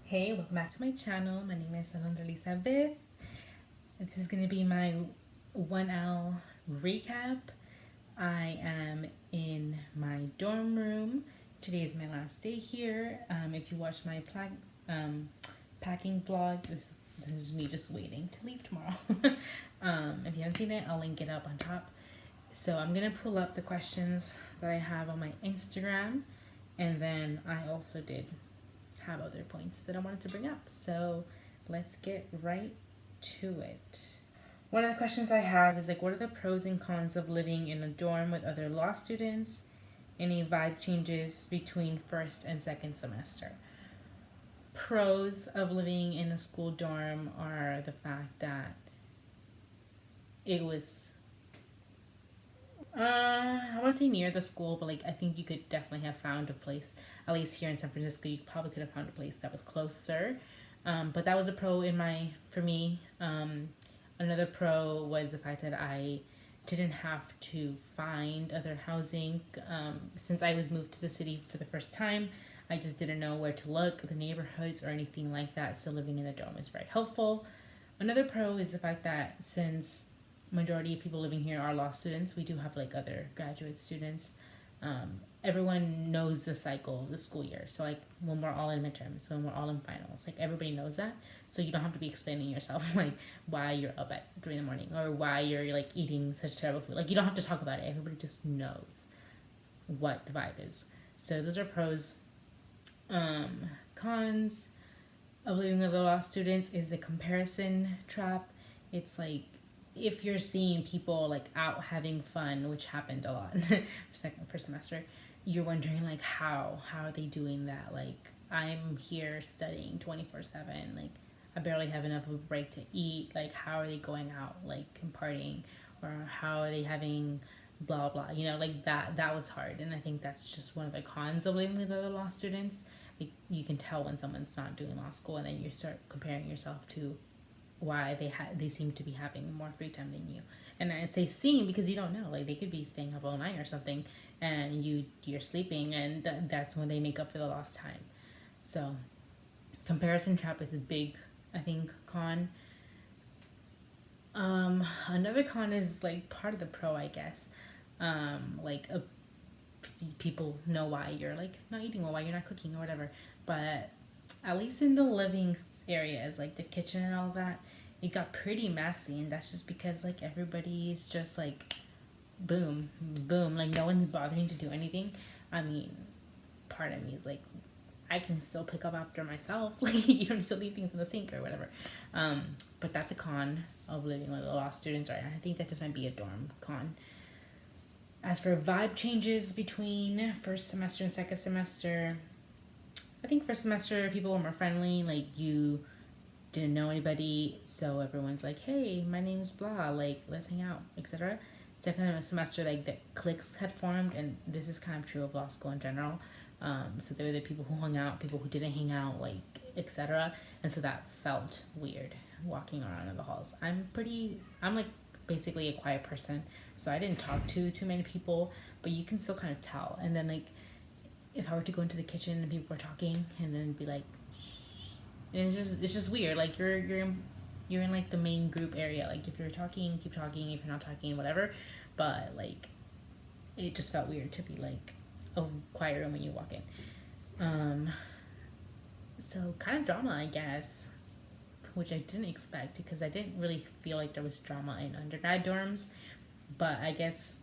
Hey, welcome back to my channel. My name is Alondra Elizabeth. This is going to be my 1L recap. I am in my dorm room. Today is my last day here. If you watched my packing vlog, this is me just waiting to leave tomorrow. If you haven't seen it, I'll link it up on top. So I'm going to pull up the questions that I have on my Instagram, and then I also did have other points that I wanted to bring up. So let's get right to it. One of the questions I have is what are the pros and cons of living in a dorm with other law students? Any vibe changes between first and second semester? Pros of living in a school dorm are the fact that it was I want to say near the school, but I think you could definitely have found a place. At least here in San Francisco, you probably could have found a place that was closer. But that was a pro for me. Another pro was the fact that I didn't have to find other housing. Since I was moved to the city for the first time, I just didn't know where to look, the neighborhoods or anything like that. So living in a dorm is very helpful. Another pro is the fact that since majority of people living here are law students, we do have other graduate students. Everyone knows the cycle of the school year. So when we're all in midterms, when we're all in finals, everybody knows that. So you don't have to be explaining yourself why you're up at 3 in the morning or why you're eating such terrible food. You don't have to talk about it. Everybody just knows what the vibe is. So those are pros. Cons of living with the law students is the comparison trap. It's if you're seeing people out having fun, which happened a lot first semester, you're wondering how are they doing that? I'm here studying 24/7. I barely have enough of a break to eat. How are they going out and partying, or how are they having blah blah? That was hard, and I think that's just one of the cons of living with other law students. You can tell when someone's not doing law school, and then you start comparing yourself to why they seem to be having more free time than you. And I say seem because you don't know. They could be staying up all night or something, and you're sleeping, and that's when they make up for the lost time. So comparison trap is a big, I think, con. Another con is part of the pro, I guess. People know why you're not eating well, why you're not cooking or whatever. But at least in the living areas, the kitchen and all that, it got pretty messy, and that's just because everybody's just boom boom, no one's bothering to do anything. I mean, part of me is I can still pick up after myself. You don't need to leave things in the sink or whatever. But that's a con of living with a lot of students, right? I think that just might be a dorm con. As for vibe changes between first semester and second semester, I think first semester people were more friendly. You didn't know anybody, so everyone's hey, my name's blah, let's hang out, etc. Second semester, the cliques had formed, and this is kind of true of law school in general. So there were the people who hung out, people who didn't hang out, etc. And so that felt weird walking around in the halls. I'm basically a quiet person, so I didn't talk to too many people, but you can still kind of tell. And then if I were to go into the kitchen and people were talking, and then be and it's just weird. You're in the main group area. If you're talking, keep talking. If you're not talking, whatever. But it just felt weird to be a quiet room when you walk in. So kind of drama, I guess, which I didn't expect because I didn't really feel like there was drama in undergrad dorms. But I guess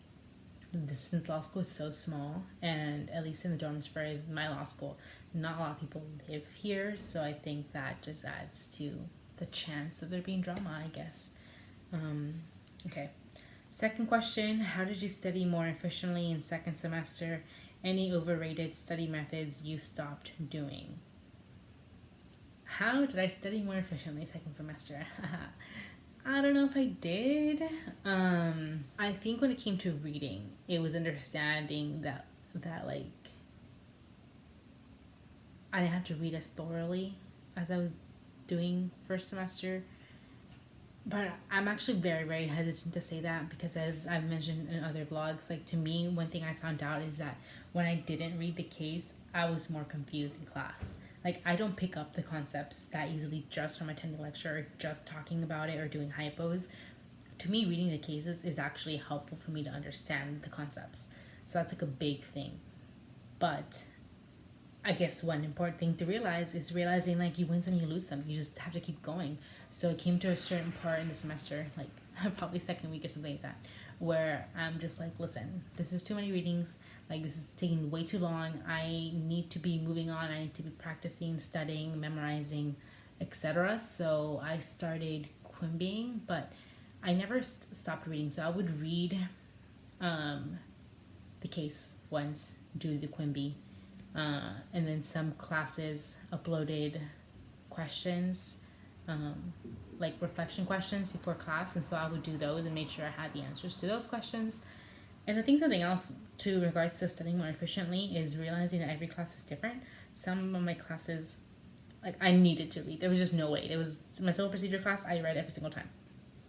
since law school is so small, and at least in the dorms for my law school, not a lot of people live here, so I think that just adds to the chance of there being drama, I guess. Okay. Second question, how did you study more efficiently in second semester? Any overrated study methods you stopped doing? How did I study more efficiently second semester? I don't know if I did. I think when it came to reading, it was understanding that I didn't have to read as thoroughly as I was doing first semester. But I'm actually very, very hesitant to say that because, as I've mentioned in other vlogs, to me, one thing I found out is that when I didn't read the case, I was more confused in class. Like, I don't pick up the concepts that easily just from attending a lecture or just talking about it or doing hypos. To me, reading the cases is actually helpful for me to understand the concepts. So that's like a big thing. But I guess one important thing to realize is realizing like you win some, you lose some. You just have to keep going. So it came to a certain part in the semester, like probably second week or something like that, where I'm just like, listen, this is too many readings. Like, this is taking way too long. I need to be moving on. I need to be practicing, studying, memorizing, etc. So I started quimbying, but I never stopped reading. So I would read the case once, do the quimby, and then some classes uploaded questions, like reflection questions before class, and so I would do those and make sure I had the answers to those questions. And I think something else to regards to studying more efficiently is realizing that every class is different. Some of my classes, like, I needed to read. There was just no way. It was my civil procedure class. I read every single time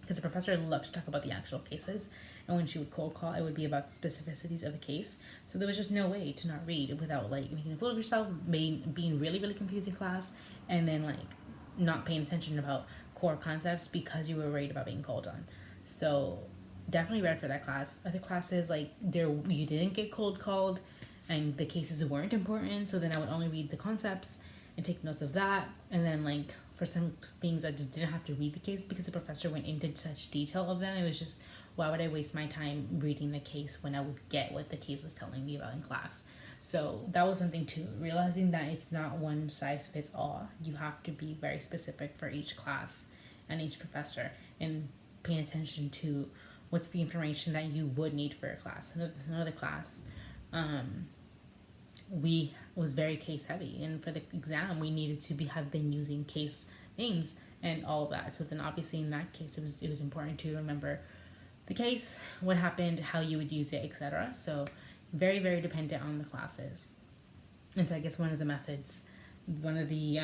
because the professor loved to talk about the actual cases, and when she would cold call, it would be about the specificities of the case. So there was just no way to not read without like making a fool of yourself, being really really confused in class, and then like not paying attention about core concepts because you were worried about being called on. So definitely read for that class. Other classes, like, there you didn't get cold called and the cases weren't important, so then I would only read the concepts and take notes of that. And then like for some things I just didn't have to read the case because the professor went into such detail of them. It was just, why would I waste my time reading the case when I would get what the case was telling me about in class? So that was something too, realizing that it's not one size fits all. You have to be very specific for each class and each professor, and paying attention to what's the information that you would need for a class. Another class, we was very case heavy, and for the exam we needed to have been using case names and all of that. So then obviously in that case it was important to remember the case, what happened, how you would use it, etc. So very very dependent on the classes. And so I guess one of the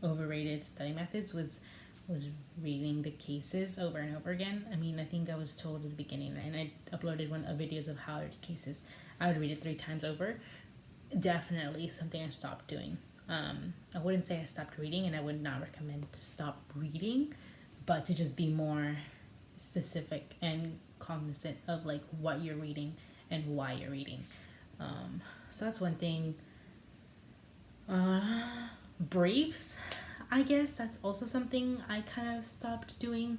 overrated study methods was reading the cases over and over again. I mean, I think I was told at the beginning, and I uploaded one of videos of how I read cases. I would read it 3 times over. Definitely something I stopped doing. I wouldn't say I stopped reading, and I would not recommend to stop reading, but to just be more specific and cognizant of like what you're reading and why you're reading. So that's one thing. Briefs, I guess that's also something I kind of stopped doing.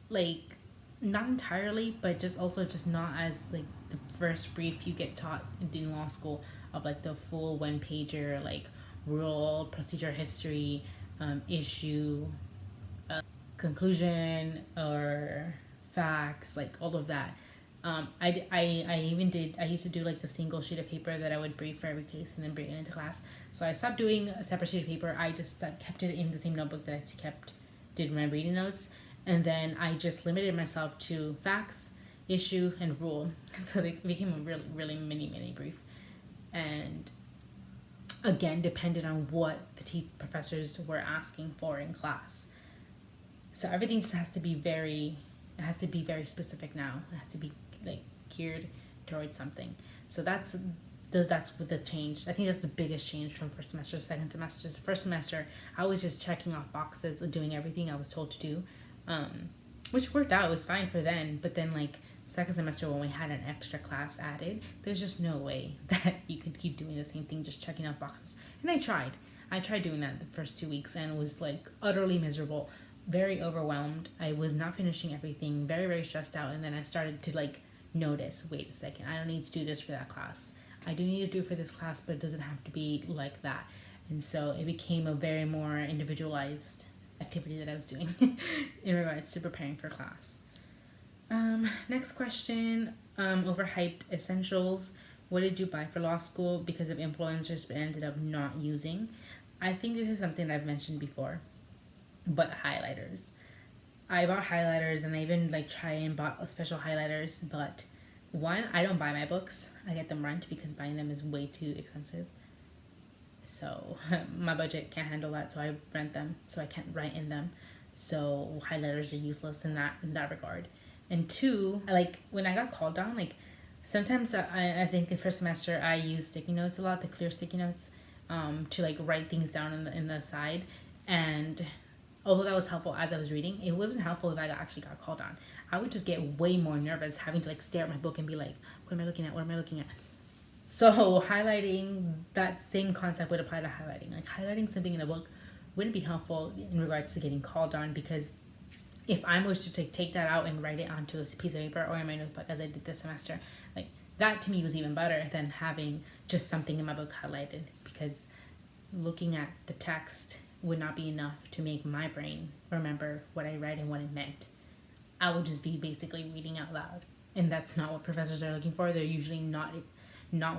Like, not entirely, but just also just not as like the first brief you get taught in law school of like the full 1-pager, like rule, procedure history, issue, conclusion, or facts, like all of that. I used to do like the single sheet of paper that I would brief for every case and then bring it into class. So I stopped doing a separate sheet of paper. I just kept it in the same notebook that I did my reading notes. And then I just limited myself to facts, issue, and rule. So they became a really, really mini brief. And again, depended on what the professors were asking for in class. So everything just has to be very specific now. It has to be like geared towards something. So that's with the change. I think that's the biggest change from first semester to second semester. The first semester, I was just checking off boxes, doing everything I was told to do, which worked out. It was fine for then. But then, like, second semester, when we had an extra class added, there's just no way that you could keep doing the same thing, just checking off boxes. And I tried doing that the first 2 weeks, and it was like utterly miserable, very overwhelmed. I was not finishing everything, very very stressed out. And then I started to like notice, wait a second, I don't need to do this for that class. I do need to do it for this class, but it doesn't have to be like that. And so it became a very more individualized activity that I was doing in regards to preparing for class. Next question, overhyped essentials. What did you buy for law school because of influencers but ended up not using? I think this is something I've mentioned before, but highlighters. I bought highlighters, and I even like try and bought special highlighters, but one, I don't buy my books. I get them rent because buying them is way too expensive. So my budget can't handle that, so I rent them, so I can't write in them. So highlighters are useless in that regard. And two, like when I got called on, like sometimes I think in first semester I used sticky notes a lot, the clear sticky notes. to like write things down in the side. And although that was helpful as I was reading, it wasn't helpful if I actually got called on. I would just get way more nervous having to like stare at my book and be like, what am I looking at? What am I looking at? So highlighting, that same concept would apply to highlighting. Like highlighting something in a book wouldn't be helpful in regards to getting called on, because if I was to take that out and write it onto a piece of paper or in my notebook as I did this semester, like that to me was even better than having just something in my book highlighted, because looking at the text would not be enough to make my brain remember what I read and what it meant. I would just be basically reading out loud, and that's not what professors are looking for. They're usually not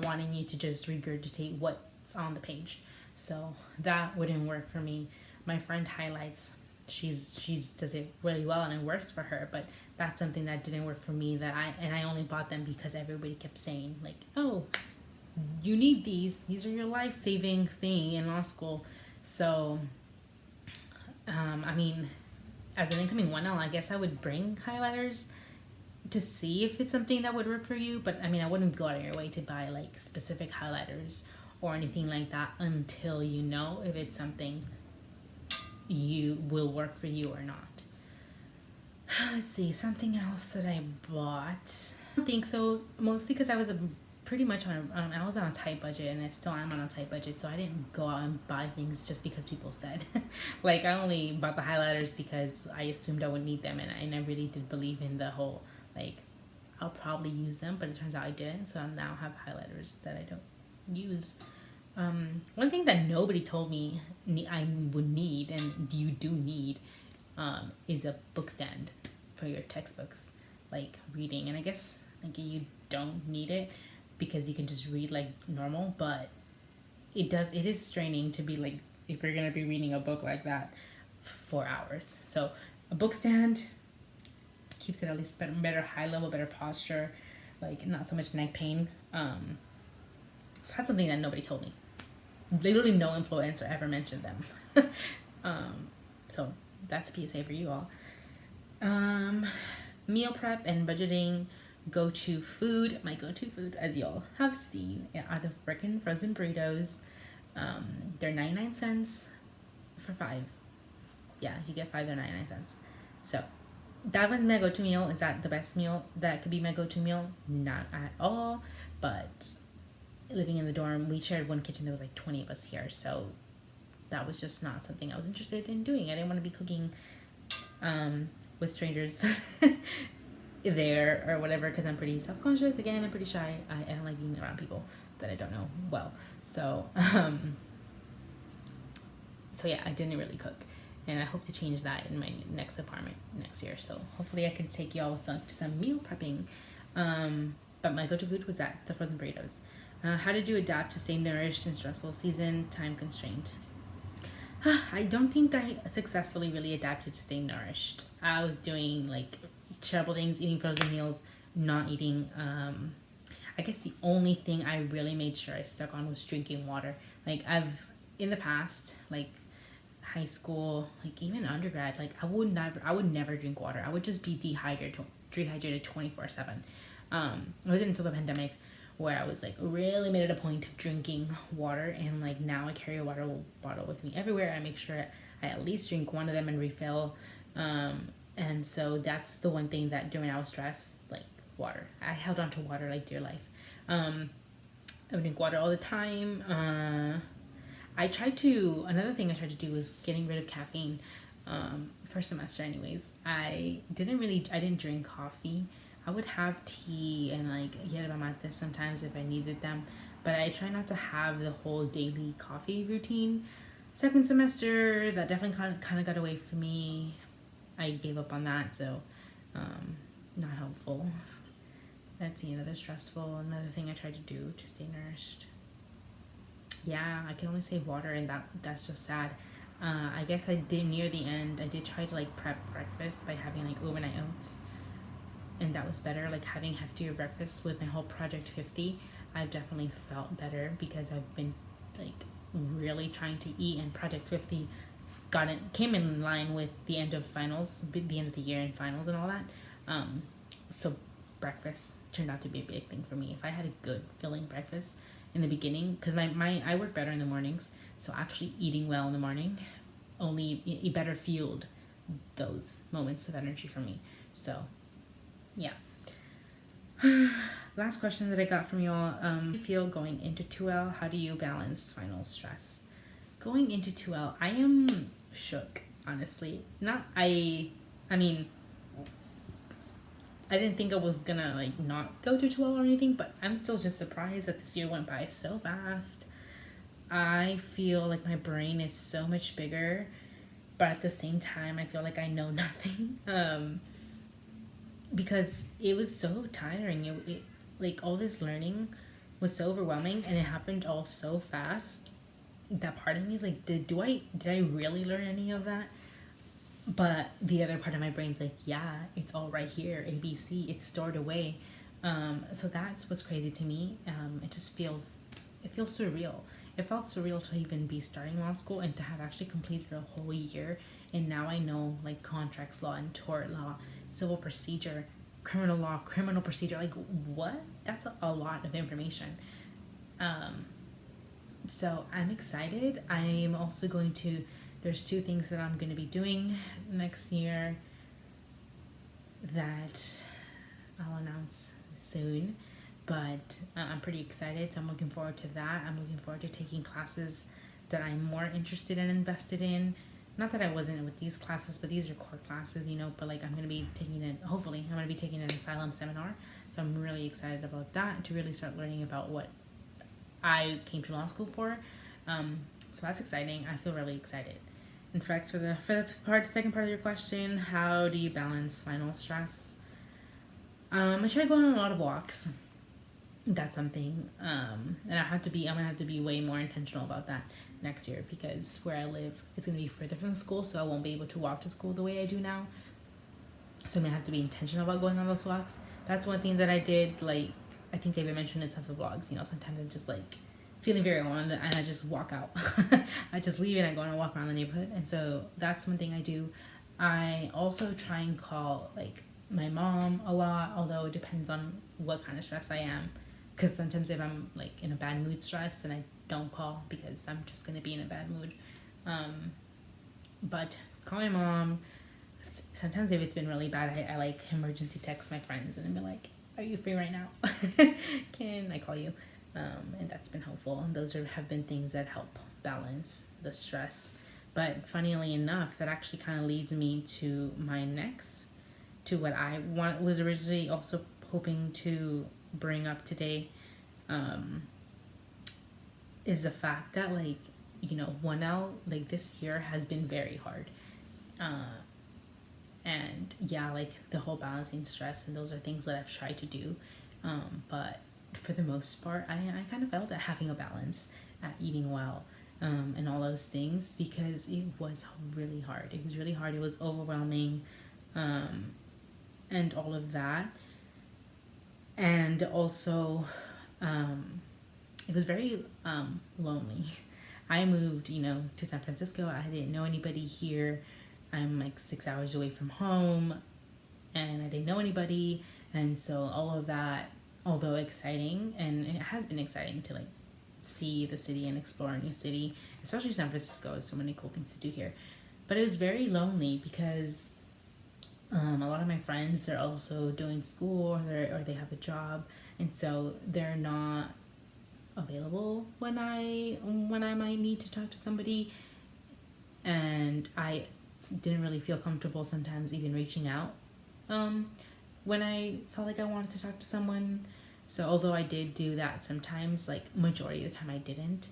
wanting you to just regurgitate what's on the page. So that wouldn't work for me. My friend highlights. She's does it really well and it works for her, but that's something that didn't work for me. I only bought them because everybody kept saying like, oh, you need these are your life-saving thing in law school. So I mean, as an incoming 1L, I guess I would bring highlighters to see if it's something that would work for you. But I mean, I wouldn't go out of your way to buy like specific highlighters or anything like that until you know if it's something you will work for you or not. Let's see, something else that I bought. I don't think so, mostly because I was pretty much I was on a tight budget, and I still am on a tight budget, so I didn't go out and buy things just because people said. Like I only bought the highlighters because I assumed I would need them, and I really did believe in the whole like I'll probably use them, but it turns out I didn't, so I now have highlighters that I don't use. One thing that nobody told me I would need, and you do need, is a book stand for your textbooks, like reading. And I guess like you don't need it because you can just read like normal, but it is straining to be like, if you're gonna be reading a book like that for hours. So a book stand keeps it at least better high level, better posture, like not so much neck pain. So that's something that nobody told me. Literally no influencer ever mentioned them. So that's a PSA for you all. Meal prep and budgeting. Go-to food. My go-to food, as y'all have seen, are the freaking frozen burritos. They're 99 cents for 5. Yeah, you get 5, they're 99 cents. So that one's my go-to meal. Is that the best meal that could be my go-to meal? Not at all. But living in the dorm, we shared one kitchen. There was like 20 of us here, so that was just not something I was interested in doing. I didn't want to be cooking with strangers there or whatever, because I'm pretty self-conscious. Again, I'm pretty shy. I don't like being around people that I don't know well. So so yeah, I didn't really cook, and I hope to change that in my next apartment next year. So hopefully I can take y'all to some meal prepping. But my go-to food was the frozen burritos. How did you adapt to stay nourished in stressful season, time constraint? I don't think I successfully really adapted to staying nourished. I was doing like terrible things, eating frozen meals, not eating. I guess the only thing I really made sure I stuck on was drinking water. Like I've in the past, like high school, like even undergrad, like I would never drink water. I would just be dehydrated 24/7. It wasn't until the pandemic where I was like really made it a point of drinking water, and like now I carry a water bottle with me everywhere. I make sure I at least drink one of them and refill. And so that's the one thing that during our stress, like water, I held on to water like dear life. I would drink water all the time. Another thing I tried to do was getting rid of caffeine. First semester anyways, I didn't drink coffee. I would have tea and like yerba mate sometimes if I needed them, but I try not to have the whole daily coffee routine. Second semester, that definitely kind of got away from me. I gave up on that, so not helpful. That's another thing I tried to do to stay nourished. Yeah, I can only say water, and that's just sad. I guess I did near the end. I did try to like prep breakfast by having like overnight oats, and that was better. Like having heftier breakfast with my whole Project 50, I've definitely felt better because I've been like really trying to eat, and Project 50 came in line with the end of finals, the end of the year and finals and all that. So breakfast turned out to be a big thing for me. If I had a good filling breakfast, in the beginning, because I work better in the mornings, so actually eating well in the morning only it better fueled those moments of energy for me. So yeah. Last question that I got from y'all. You feel going into 2L? How do you balance final stress? Going into 2L, I am shook, honestly. Not I mean, I didn't think I was gonna like not go to 2L or anything, but I'm still just surprised that this year went by so fast. I feel like my brain is so much bigger, but at the same time I feel like I know nothing. Because it was so tiring. It like all this learning was so overwhelming, and it happened all so fast that part of me is like, did I really learn any of that? But the other part of my brain's like, yeah, it's all right here, ABC, it's stored away. So that's what's crazy to me. It feels surreal. It felt surreal to even be starting law school and to have actually completed a whole year, and now I know like contracts law and tort law, civil procedure, criminal law, criminal procedure. Like, what? That's a lot of information. So I'm excited. I'm also going to, there's two things that I'm going to be doing next year that I'll announce soon, but I'm pretty excited. So I'm looking forward to that. I'm looking forward to taking classes that I'm more interested and invested in. Not that I wasn't with these classes, but these are core classes, but like I'm going to be taking it, hopefully I'm going to be taking an asylum seminar. So I'm really excited about that, to really start learning about what I came to law school for. So that's exciting. I feel really excited. And Frex, for the second part of your question, how do you balance final stress? I try to go on a lot of walks. That's something, and I'm gonna have to be way more intentional about that next year, because where I live is gonna be further from the school, so I won't be able to walk to school the way I do now. So I'm gonna have to be intentional about going on those walks. That's one thing that I did. Like, I think I even mentioned in some of the vlogs. Sometimes I'm just like feeling very alone, and I just walk out. I just leave and I go on a walk around the neighborhood, and so that's one thing I do. I also try and call like my mom a lot, although it depends on what kind of stress I am. Because sometimes if I'm like in a bad mood stress, then I don't call, because I'm just gonna be in a bad mood. But call my mom. Sometimes if it's been really bad, I like emergency text my friends and be like, "Are you free right now? Can I call you?" And that's been helpful. And those have been things that help balance the stress. But funnily enough, that actually kind of leads me to what I was originally also hoping to bring up today, is the fact that 1L like this year has been very hard. And yeah, like the whole balancing stress, and those are things that I've tried to do. But for the most part, I kind of failed at having a balance, at eating well, and all those things, because it was really hard. It was really hard. It was overwhelming, and all of that. And also, it was very lonely. I moved, to San Francisco. I didn't know anybody here. I'm like 6 hours away from home, and I didn't know anybody. And so all of that, although exciting, and it has been exciting to like see the city and explore a new city, especially San Francisco, has so many cool things to do here. But it was very lonely, because a lot of my friends are also doing school, or they have a job, and so they're not available when I might need to talk to somebody, and I didn't really feel comfortable sometimes even reaching out when I felt like I wanted to talk to someone. So although I did do that sometimes, like majority of the time I didn't.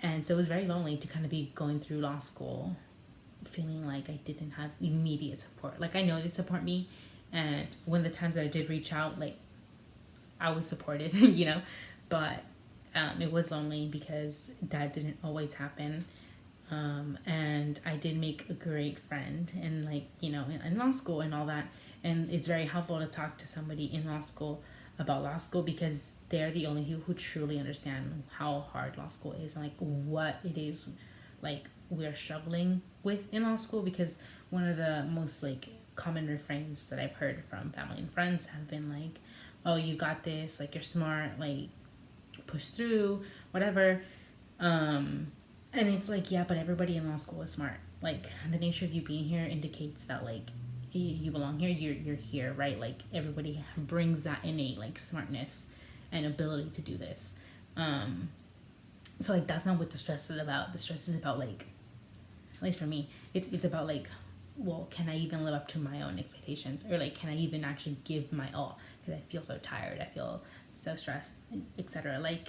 And so it was very lonely to kind of be going through law school feeling like I didn't have immediate support. Like, I know they support me, and when the times that I did reach out, like I was supported, but it was lonely because that didn't always happen. And I did make a great friend, and in law school and all that. And it's very helpful to talk to somebody in law school about law school, because they're the only people who truly understand how hard law school is, and like what it is like we're struggling with in law school. Because one of the most like common refrains that I've heard from family and friends have been like, "Oh, you got this, like you're smart, like push through, whatever. And it's like, yeah, but everybody in law school is smart. Like, the nature of you being here indicates that, like, you belong here, you're here, right? Like, everybody brings that innate, like, smartness and ability to do this. So, like, that's not what the stress is about. The stress is about, like, at least for me, it's about, like, well, can I even live up to my own expectations? Or, like, can I even actually give my all? Because I feel so tired, I feel so stressed, etc. Like,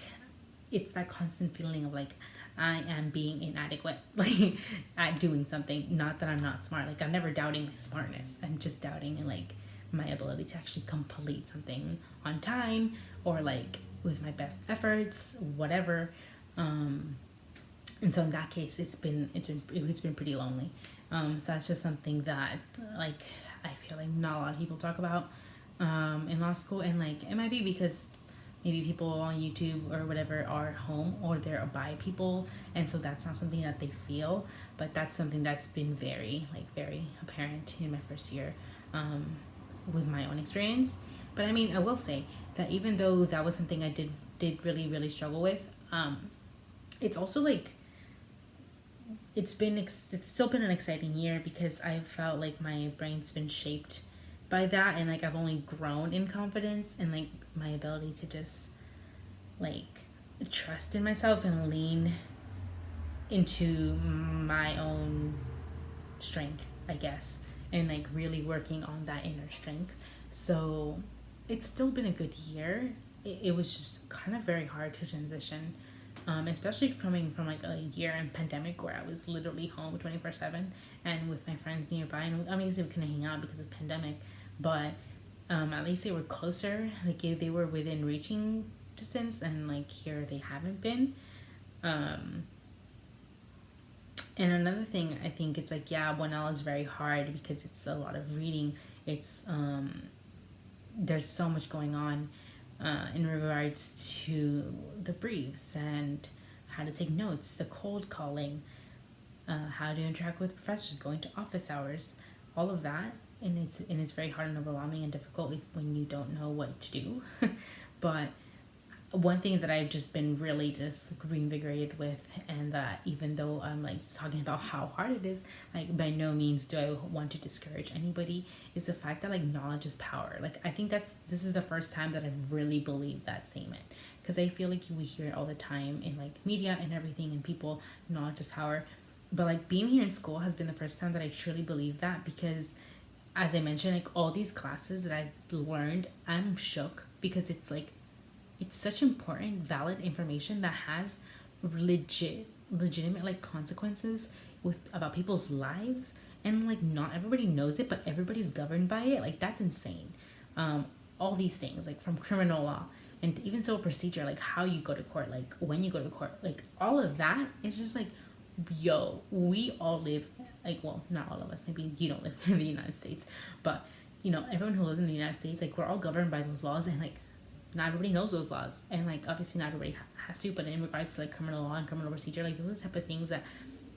it's that constant feeling of, like, I am being inadequate, like, at doing something. Not that I'm not smart. Like, I'm never doubting my smartness. I'm just doubting, like, my ability to actually complete something on time, or, like, with my best efforts, whatever. And so in that case, it's been pretty lonely. So that's just something that, like, I feel like not a lot of people talk about in law school. And, like, it might be because maybe people on YouTube or whatever are home, or they're by people, and so that's not something that they feel. But that's something that's been very apparent in my first year, with my own experience. But I mean, I will say that even though that was something I did really struggle with, it's also, like, it's still been an exciting year, because I felt like my brain's been shaped by that, and, like, I've only grown in confidence and, like, my ability to just, like, trust in myself and lean into my own strength, I guess, and, like, really working on that inner strength. So it's still been a good year. It was just kind of very hard to transition, especially coming from, like, a year in pandemic where I was literally home 24/7 and with my friends nearby. And obviously we couldn't hang out because of the pandemic, but at least they were closer. Like, they were within reaching distance, and, like, here they haven't been. And another thing, I think it's like, yeah, 1L is very hard because it's a lot of reading. It's there's so much going on in regards to the briefs and how to take notes, the cold calling, how to interact with professors, going to office hours, all of that. And it's very hard and overwhelming and difficult when you don't know what to do. But one thing that I've just been really just, like, reinvigorated with, and that even though I'm, like, talking about how hard it is, like, by no means do I want to discourage anybody, is the fact that, like, knowledge is power. Like, I think this is the first time that I've really believed that statement, because I feel like we hear it all the time in, like, media and everything, and people, knowledge is power. But, like, being here in school has been the first time that I truly believe that, because, as I mentioned, like, all these classes that I've learned, I'm shook, because it's, like, it's such important, valid information that has legitimate, like, consequences about people's lives, and, like, not everybody knows it, but everybody's governed by it. Like, that's insane. All these things, like, from criminal law and even civil procedure, like, how you go to court, like, when you go to court, like, all of that is just, like, yo, we all live, like, well, not all of us, maybe you don't live in the United States, but, you know, everyone who lives in the United States, like, we're all governed by those laws, and, like, not everybody knows those laws, and, like, obviously not everybody has to, but in regards to, like, criminal law and criminal procedure, like, those are the type of things that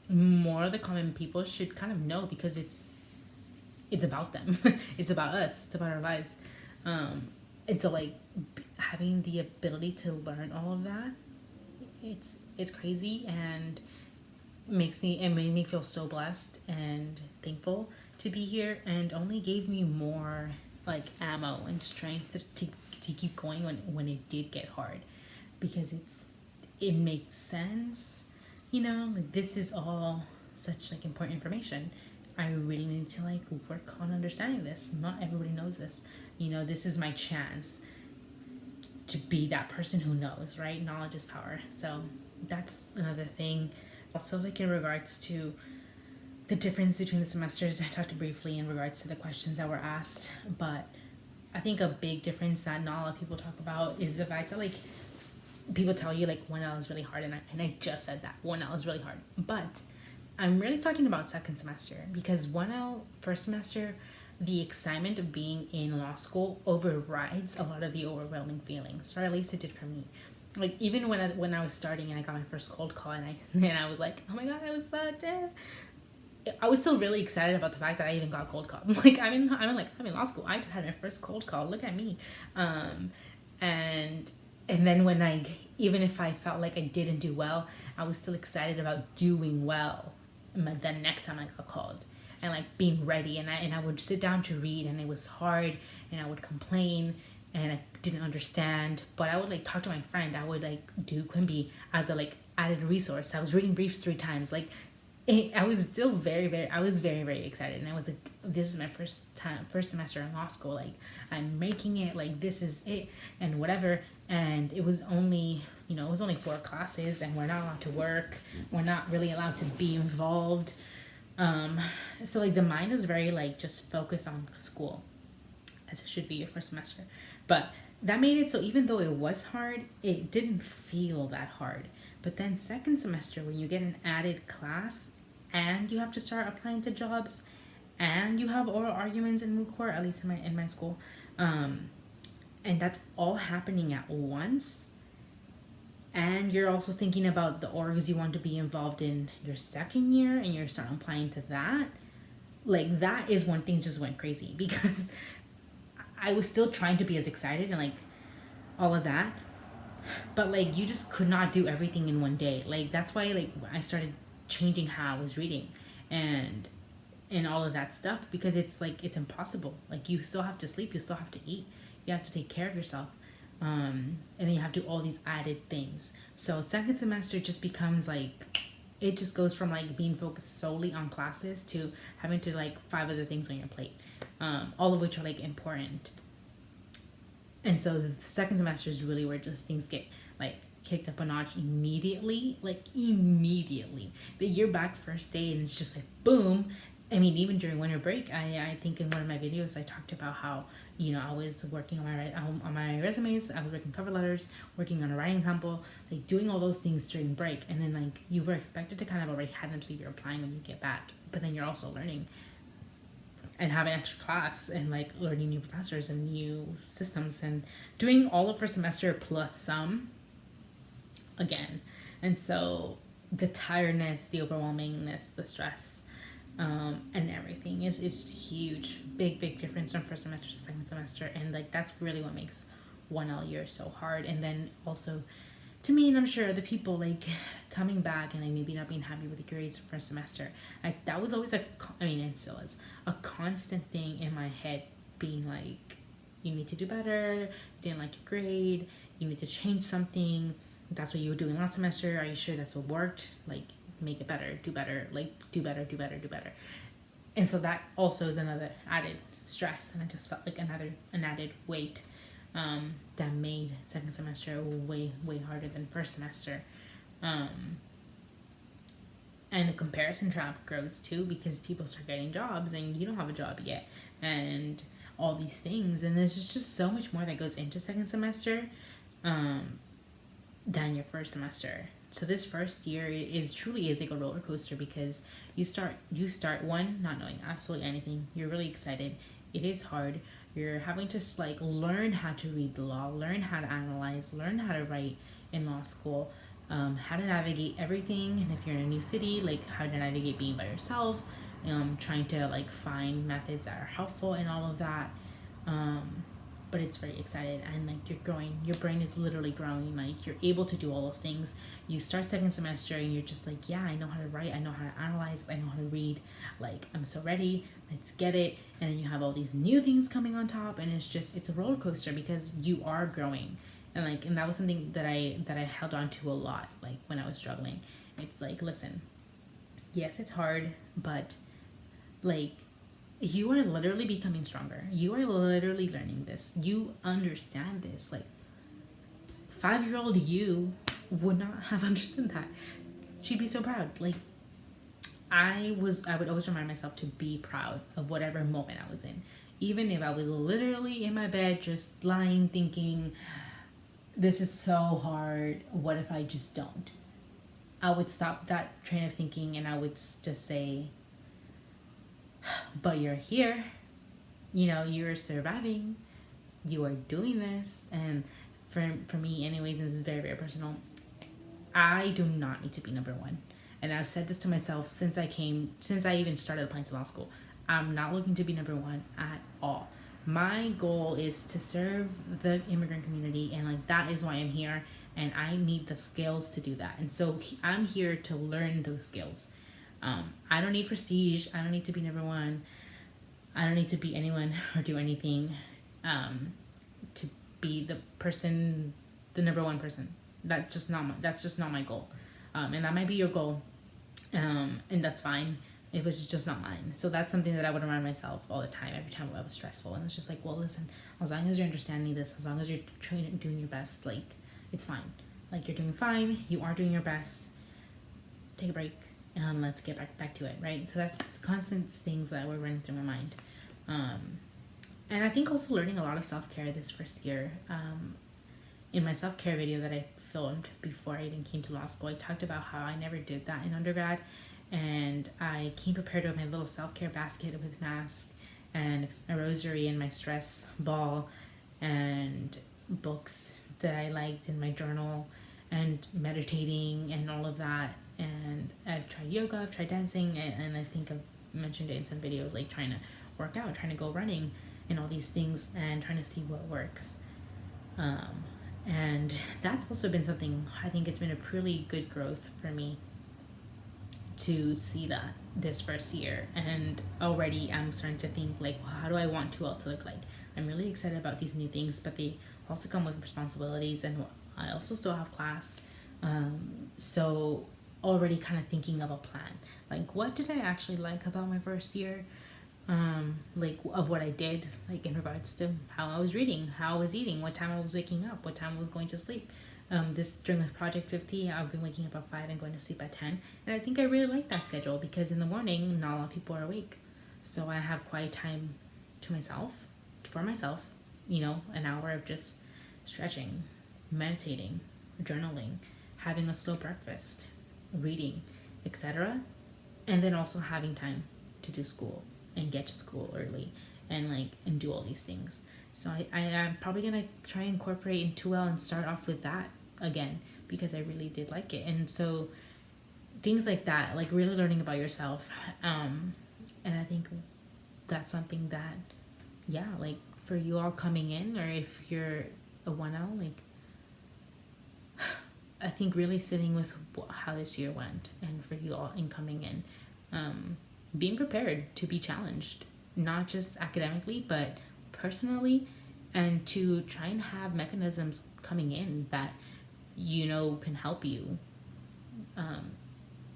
more of the common people should kind of know, because it's about them. It's about us, it's about our lives. And so, like, having the ability to learn all of that, it's crazy, and it made me feel so blessed and thankful to be here, and only gave me more, like, ammo and strength to keep going when it did get hard, because it makes sense, you know, like, this is all such, like, important information. I really need to, like, work on understanding this. Not everybody knows this, you know. This is my chance to be that person who knows, right? Knowledge is power. So that's another thing. Also, like, in regards to the difference between the semesters, I talked briefly in regards to the questions that were asked, but I think a big difference that not a lot of people talk about is the fact that, like, people tell you, like, 1L is really hard, and I just said that 1L is really hard, but I'm really talking about second semester, because 1L first semester, the excitement of being in law school overrides a lot of the overwhelming feelings, or at least it did for me. Like, even when I was starting and I got my first cold call, and I was like, oh my god, I was so dead. I was still really excited about the fact that I even got cold call. Like, I'm in law school. I just had my first cold call. Look at me. And And then when even if I felt like I didn't do well, I was still excited about doing well the next time I got called, and like being ready. And I would sit down to read, and it was hard, and I would complain, and I didn't understand. But I would like talk to my friend. I would like do Quimby as a like added resource. I was reading briefs 3 times. Like I was still I was very, very excited. And I was like, this is my first semester in law school. Like I'm making it, like this is it and whatever. And it was only, it was only 4 classes, and we're not allowed to work. We're not really allowed to be involved. So like the mind is very like just focused on school, as it should be your first semester. But that made it so even though it was hard, it didn't feel that hard. But then second semester, when you get an added class and you have to start applying to jobs and you have oral arguments in moot court, at least in my school, and that's all happening at once, and you're also thinking about the orgs you want to be involved in your second year, and you're starting applying to that, like that is when things just went crazy, because I was still trying to be as excited and like all of that, but like you just could not do everything in one day. Like that's why like I started changing how I was reading and all of that stuff, because it's like it's impossible. Like you still have to sleep, you still have to eat, you have to take care of yourself, and then you have to do all these added things. So second semester just becomes like, it just goes from like being focused solely on classes to having to like 5 other things on your plate, all of which are like important. And so the second semester is really where just things get like kicked up a notch immediately. But you're back first day and it's just like boom. I mean, even during winter break, I think in one of my videos I talked about how I was working on my resumes, I was working cover letters, working on a writing sample, like doing all those things during break, and then like you were expected to kind of already have them, so you're applying when you get back, but then you're also learning and having extra class and like learning new professors and new systems and doing all of first semester plus some again. And so the tiredness, the overwhelmingness, the stress, and everything is huge. Big difference from first semester to second semester, and like that's really what makes 1L year so hard. And then also to me, and I'm sure other people, like coming back and like maybe not being happy with the grades first semester, like that was always it still is a constant thing in my head, being like, you need to do better, you didn't like your grade, you need to change something, that's what you were doing last semester, are you sure that's what worked, like make it better, do better, like do better. And so that also is another added stress, and I just felt like an added weight that made second semester way harder than first semester. And the comparison trap grows too, because people start getting jobs and you don't have a job yet, and all these things, and there's just so much more that goes into second semester than your first semester. So this first year is truly like a roller coaster, because you start one, not knowing absolutely anything. You're really excited. It is hard. You're having to like learn how to read the law, learn how to analyze, learn how to write in law school, how to navigate everything. And if you're in a new city, like how to navigate being by yourself, trying to like find methods that are helpful and all of that. But it's very excited, and like you're growing, your brain is literally growing, like you're able to do all those things. You start second semester and you're just like, yeah, I know how to write, I know how to analyze, I know how to read, like I'm so ready, let's get it. And then you have all these new things coming on top, and it's a roller coaster, because you are growing. And that was something that I held on to a lot, like when I was struggling. It's like, listen, yes, it's hard, but like you are literally becoming stronger. You are literally learning this. You understand this. Like 5-year-old you would not have understood that. She'd be so proud. Like I would always remind myself to be proud of whatever moment I was in. Even if I was literally in my bed just lying thinking, this is so hard, what if I just don't? I would stop that train of thinking and I would just say, but you're here, you're surviving, you are doing this. And for me anyways, and this is very, very personal, I do not need to be number one. And I've said this to myself since I even started applying to law school. I'm not looking to be number one at all. my goal is to serve the immigrant community, and like that is why I'm here, and I need the skills to do that. And so I'm here to learn those skills. I don't need prestige. I don't need to be number one. I don't need to be anyone or do anything to be the person, the number one person. That's just not my goal. And that might be your goal, and that's fine. It was just not mine. So that's something that I would remind myself all the time, every time I was stressful. And it's just like, well, listen, as long as you're understanding this, as long as you're doing your best, like, it's fine. Like, you're doing fine. You are doing your best. Take a break and let's get back to it, right? So that's constant things that were running through my mind. And I think also learning a lot of self-care this first year. In my self-care video that I filmed before I even came to law school, I talked about how I never did that in undergrad. And I came prepared with my little self-care basket with mask and a rosary and my stress ball and books that I liked in my journal and meditating and all of that. And I've tried yoga, I've tried dancing, and I think I've mentioned it in some videos, like trying to work out, trying to go running and all these things and trying to see what works. And that's also been something, I think it's been a pretty good growth for me to see that this first year. And already I'm starting to think like, well, how do I want 2L to look like? I'm really excited about these new things, but they also come with responsibilities, and I also still have class. So already kind of thinking of a plan, like what did I actually like about my first year, like of what I did, like in regards to how I was reading, how I was eating, what time I was waking up, what time I was going to sleep. This during this Project 50, I've been waking up at 5 and going to sleep at 10. And I think I really like that schedule because in the morning, not a lot of people are awake. So I have quiet time to myself, for myself, you know, an hour of just stretching, meditating, journaling, having a slow breakfast, reading, etc. And then also having time to do school and get to school early and do all these things. So I'm probably going to try and incorporate in 2L and start off with that again because I really did like it. And so things like that, like really learning about yourself. And I think that's something that, yeah, like for you all coming in, or if you're a 1L, like I think really sitting with how this year went, and for you all in coming in, being prepared to be challenged, not just academically, but personally, and to try and have mechanisms coming in that you know can help you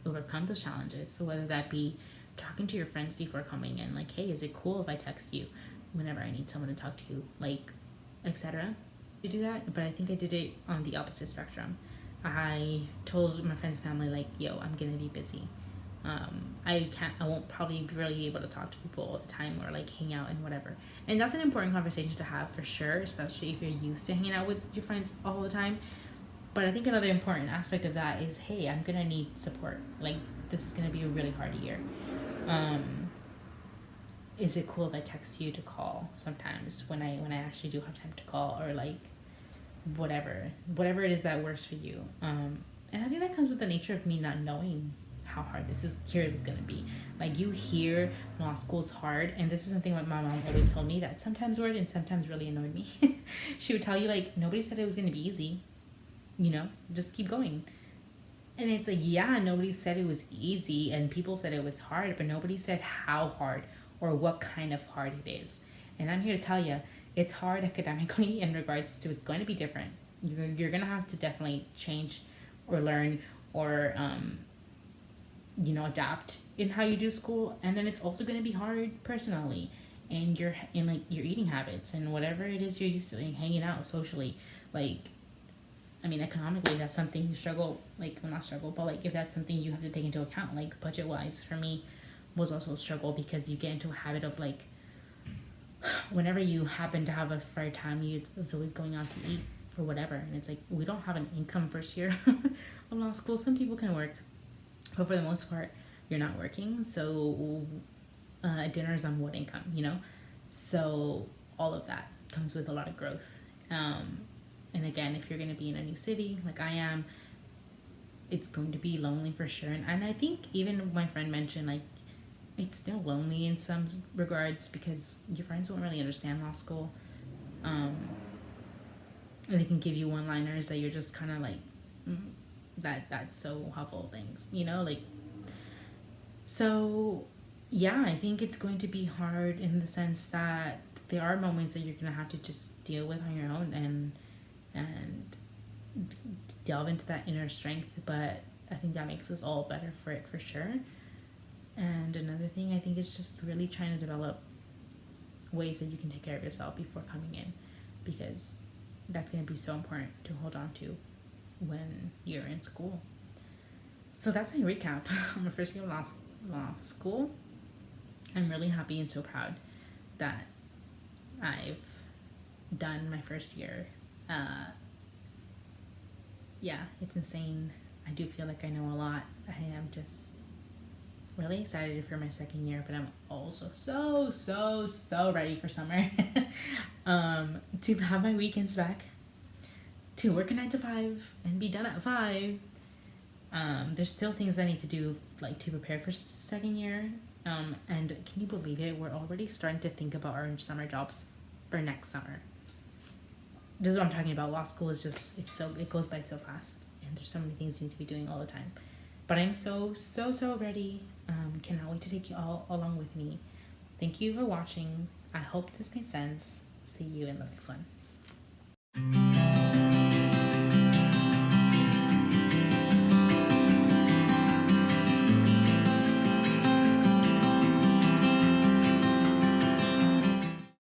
overcome those challenges. So whether that be talking to your friends before coming in, like, hey, is it cool if I text you whenever I need someone to talk to you, like, etc. You do that, but I think I did it on the opposite spectrum. I told my friend's family, like, yo, I'm gonna be busy. I won't probably be really able to talk to people all the time or like hang out and whatever. And that's an important conversation to have for sure, especially if you're used to hanging out with your friends all the time. But I think another important aspect of that is, hey, I'm gonna need support. Like, this is gonna be a really hard year. Is it cool if I text you to call sometimes when I actually do have time to call, or like whatever it is that works for you. And I think that comes with the nature of me not knowing how hard this is going to be. Like, you hear law school's hard, and this is something that my mom always told me that sometimes worried and sometimes really annoyed me. She would tell you, like, nobody said it was going to be easy, you know, just keep going. And it's like, yeah, nobody said it was easy, and people said it was hard, but nobody said how hard or what kind of hard it is. And I'm here to tell you, it's hard academically in regards to it's going to be different. You're going to have to definitely change or learn or adapt in how you do school. And then it's also going to be hard personally and your eating habits and whatever it is you're used to, like, hanging out socially. Like, I mean, economically, that's something you struggle, like, well, not struggle, but like if that's something you have to take into account, like budget wise for me was also a struggle because you get into a habit of like, whenever you happen to have a free time, it's always going out to eat or whatever. And it's like, we don't have an income first year of law school. Some people can work, but for the most part, you're not working. So dinner's on what income, you know? So all of that comes with a lot of growth. And again, if you're going to be in a new city like I am, it's going to be lonely for sure. And I think even my friend mentioned, like, it's still lonely in some regards because your friends won't really understand law school. Um, and they can give you one liners that you're just kind of like, mm, that's so helpful things, like. So yeah, I think it's going to be hard in the sense that there are moments that you're going to have to just deal with on your own and delve into that inner strength, but I think that makes us all better for it for sure. And another thing I think is just really trying to develop ways that you can take care of yourself before coming in, because that's going to be so important to hold on to when you're in school. So that's my recap on my first year of law school. I'm really happy and so proud that I've done my first year. Yeah, it's insane. I do feel like I know a lot. I am just really excited for my second year, but I'm also so ready for summer. To have my weekends back, to work a 9 to 5 and be done at 5. There's still things I need to do, like to prepare for second year. And can you believe it? We're already starting to think about our summer jobs for next summer. This is what I'm talking about. Law school is just, it goes by so fast, and there's so many things you need to be doing all the time. But I'm so ready. Cannot wait to take you all along with me. Thank you for watching. I hope this made sense. See you in the next one.